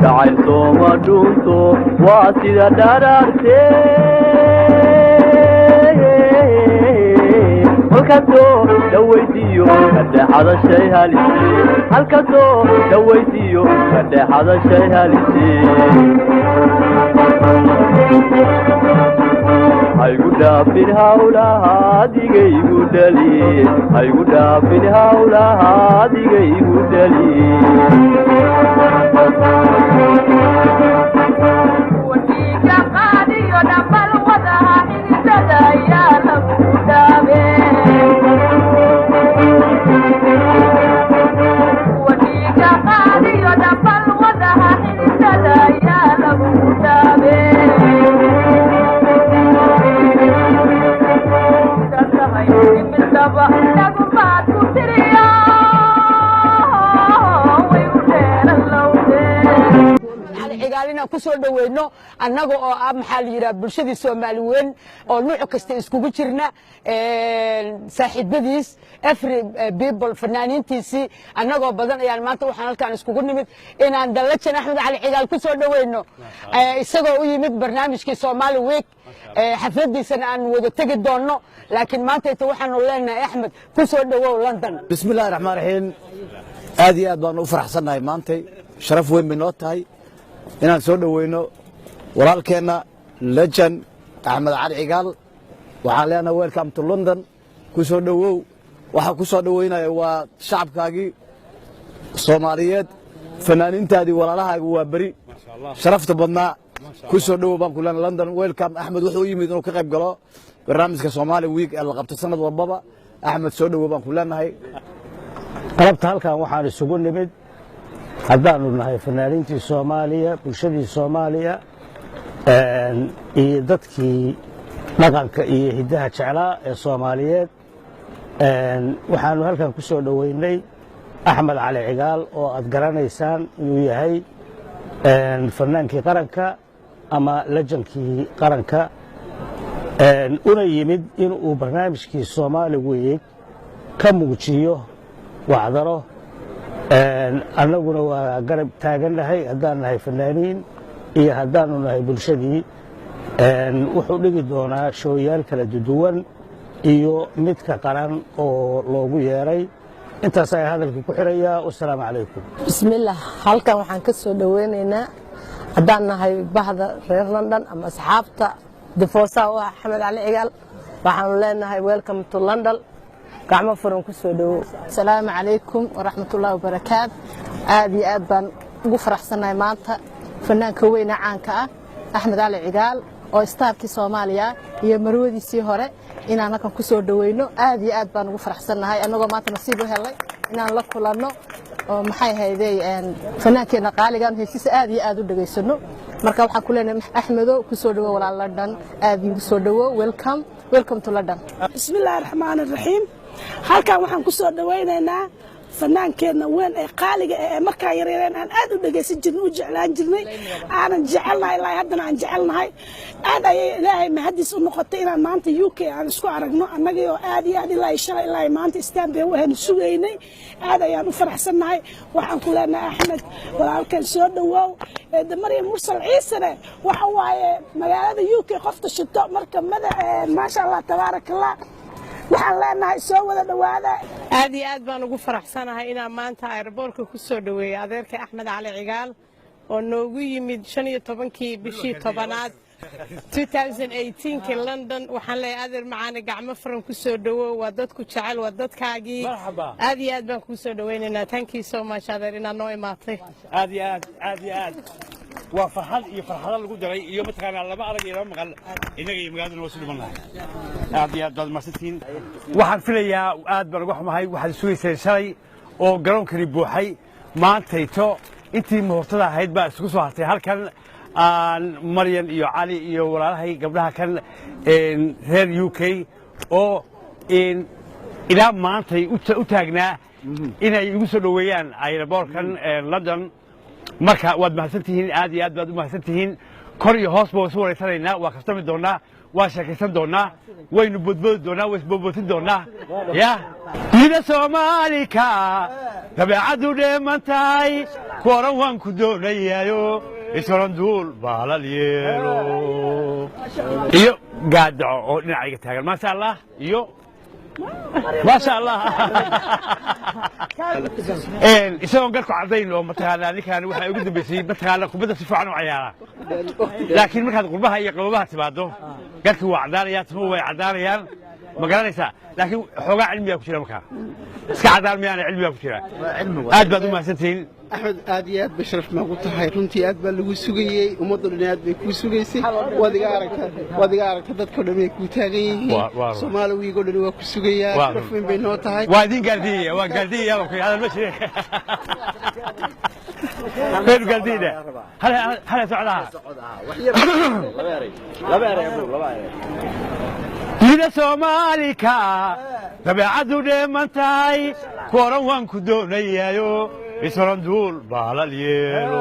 dhacay sooma dhuunto waa sida dharaartee halkasoo dhawaydiyo kadhexada shay halise halkasoo dhawaydiyo kadhexada shay halise haygu dhaafin hawlaha adigaygu dhali haygu dhaafin hawlaha adigaygu dhali wadiga qaadiyo dhambal wadaha xididada ayaa lagu dhaabe wadiga qaadiyo dhambal wadaha xididada ayaa lagu dhaabe cigaalina ku soo dhaweyno annaga oo ah maxaa la yiraahdaa bulshadii Soomaali weyn oo nooc kasta iskugu jirna saaxiibadiis every people fanaaniintiisi annagoo badan ayaan maanta waxaan halkaan iskugu nimid inaan Dalajan Axmed Cali Cigaal ku soo dhaweyno isagoo u yimid barnaamijkii Soomaali Week xafladiisana aan wada tagi doono laakiin maanta inta waxaan leenahay Axmed ku soo dhawow London bismillaahir rahmaanir rahiim aad iyo aad baan u faraxsanahay maanta sharaf weyn bay noo tahay inaan soo dhaweyno walaalkeena Legend Axmed Cali Cigaal waxaan leenahay welcome to London ku soo dhawow waxa ku soo dhaweynaya waa shacabkaagii Soomaaliyeed fanaaniintaadii walaalahaaga waa bari sharafta badnaa ku soo dhawow baan ku leenahay London welcome Axmed wuxuu yimid inuu ka qayb galo barnaamijka Soomaali Week ee la qabto sanad walba Axmed soo dhawow baan ku leenahay qalabta halkan waxaan isugu nimid haddaanu nahay fanaaniintii Soomaaliya bulshadii Soomaaliya iyo dadkii dhaqanka iyo hidaha jeclaa ee Soomaaliyeed waxaanu halkan ku soo dhaweynay Axmed Cali Cigaal oo aad garanaysaan inuu yahay fanaankii qaranka ama lejankii qaranka una yimid inuu barnaamijkii Soomaali Week ka muujiyo wacdaro annaguna waa garab taagannahay haddaan nahay fanaaniin iyo haddaanu nahay bulshadii wuxuu dhigi doonaa shooyaal kala duwan iyo midka qaran oo loogu yeeray intaas ay hadalkii ku xirayaa wassalaamu calaykum bismillaah halkan waxaan ka soo dhaweynaynaa haddaan nahay bahda reer London ama asxaabta difoosa oo Axmed Cali Cigaal waxaanu leenahay welcome to London gacmo furan ku soo dhawow assalaamu calaykum waraxmatullaahi wabarakaatu aad iyo aad baan ugu faraxsanahay maanta fanaanka weyna caanka ah Axmed Cali Cigaal oo istaarkii Soomaaliya iyo marwadiisii hore inaan halkan ku soo dhaweyno aad iyo aad baan ugu faraxsanahay anagoo maanta nasiib u helay inaan la kulanno oo maxay hayday fanaankeenna qaaligan heesiisa aad iyo aad u dhageysano marka waxaan ku leenahay Axmedo ku soo dhawow walaal London aad iyo soo dhawow welcome to London bismillaahir rahmaanir rahiim halkan waxaan ku soo dhaweynaynaa fanaankeena weyn ee qaaliga ee markaa yareeyeen aan aad u dhageysan jirnay u jeclaan jirnay aanan jecelnahay ilaa haddana aan jecelnahay aad ay ilaahay mahadiis u noqotay inaan maanta UK aan isku aragno annaga oo aad iyo aad ilaa shalay ilaa maanta istaanbay waxaan sugaynay aad ayaan u faraxsanahay waxaan ku leenahay Axmed walaalkan soo dhawow Maryam Mursal Ciisane waxa waaye magaalada UK qofta shito marka ma sha Allah tabarakallah waxaan leenahay soo wada dhawaada aad iyo aad baan ugu faraxsanahay inaan maanta airportka ku soo dhaweeyo adeerka Axmed Cali Cigaal oo noogu yimid 15kii bishii 10aad 2018 London waxaan leeyahay adeer macaani gacmo furan ku soo dhawow waa dadku jecel waa dadkaagii aad iyo aad baan ku soo dhaweynaynaa thank you so much adeer inaad noo imaatay aad iyo aad waa farxad iyo farxada lagu daray iyo mataqaanaa lama arag iyo lama maqal inaga iyo magaalada noo soo dhimannahay aad iyo aad baad marsantiin waxaan filayaa aad baan uga xumahay waxaad sugayseen shalay oo garoonkani buuxay maantayto intii muhurtada ahayd baa isugu soo hartay halkan Maryan iyo Cali iyo walaalahay gabdhaha kan reer UK oo ilaa maantay u taagnaa inay igu soo dhaweeyaan airportkan London marka waad mahadsantihiin aad iyo aad baad u mahadsantihiin kor iyo hoos baan isu wareysanaynaa waa kastami doonaa waa sheekaysan doonaa waynu bodboodi doonaa waa isboobootin doonaa ya ida Soomaalika dabeecadu dheeman tahay kuoran waan ku doonayaayo isoran duul baalal yeelo iyo gaadaco oo dhinacayga taagan maasha allah iyo maasha allah isagoon garku caddayn oo mataqaanaa ninkaan waxaa ugu dambaysay mataqaanaa kubadda si fiican u ciyaaraa laakiin markaad qurbaha iyo qababaha timaado garkii waa caddaanayaa timuhu way caddaanayaan ma garanaysaa laakiin xoogaa cilmigaa ku jira markaa iska caddaan miyaana cilmigaa ku jira aad baad u mahadsantihiin أحمد آديات بشرف ما قلت هاي رنتي أدبل لو سجية ومضر ناد بيكو سجيسي وذكارك هذا كله بيكو تاجي سومالو يقول له بيكو سجية شرف من بينات هاي وادين قردية وقردية أوكي هذا المشي فين قردية هلا سعدها لا باري إلى سوماليكا تبعدوا دمنتاي كوران وان كدونيايو إسران دول بالاليلو